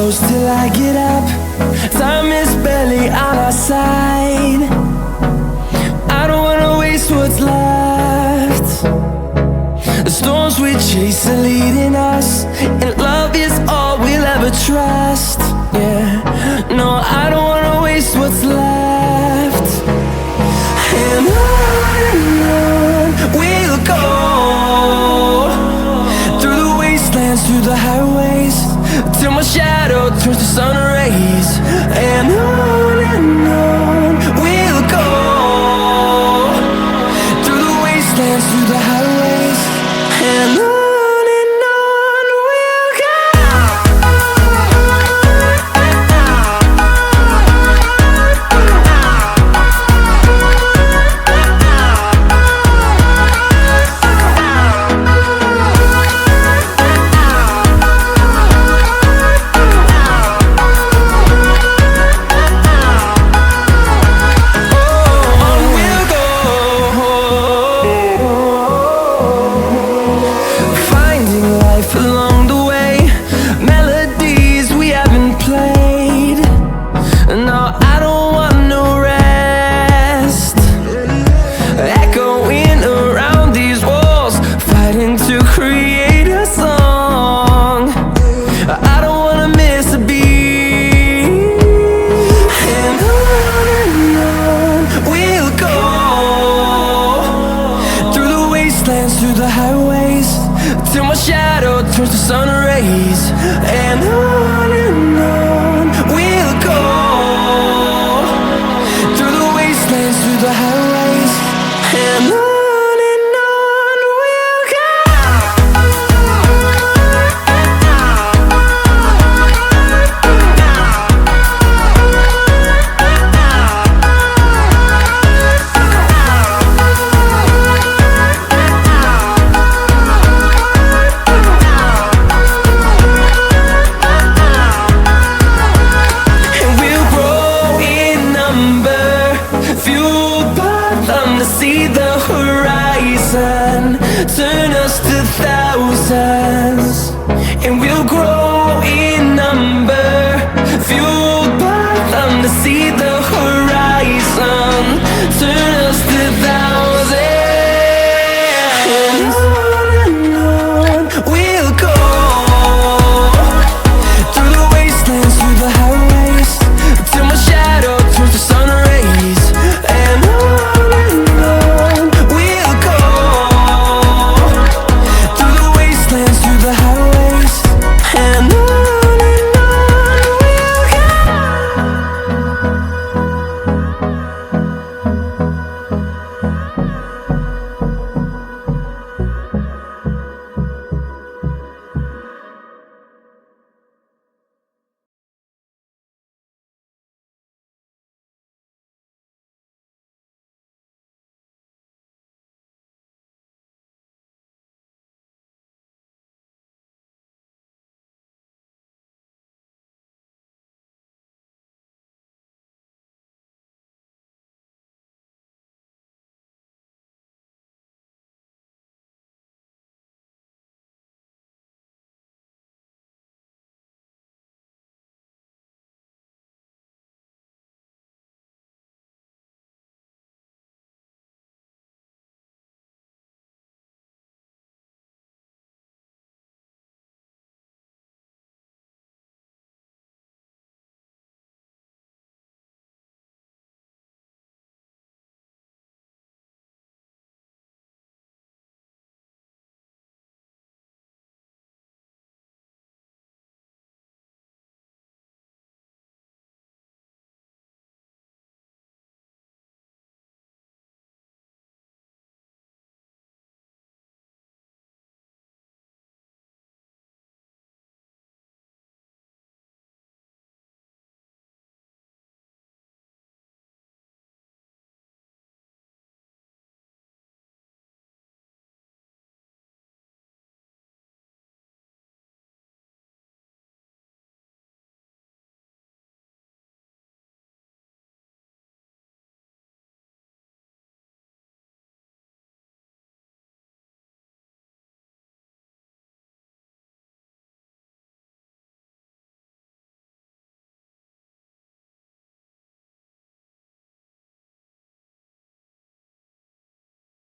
close till I get up. Time is barely on our side. I don't wanna waste what's left. The storms we chase are leading us, and love is all we'll ever trust. Yeah, no, I don't wanna waste what's left. And on we'll go, through the wastelands, through the highways, till my shadow turns to sun rays. And on we'll go, through the wastelands, through the highways, and on. Along the way, melodies we haven't played. No, I don't want no rest. Echoing around these walls, fighting to create a song. I don't wanna miss a beat. And on we'll go, through the wastelands, through the highways, till my shadow turns to sun rays. And on we'll go, through the wastelands, through the highways, and on we'll go. Fueled by them to see the horizon.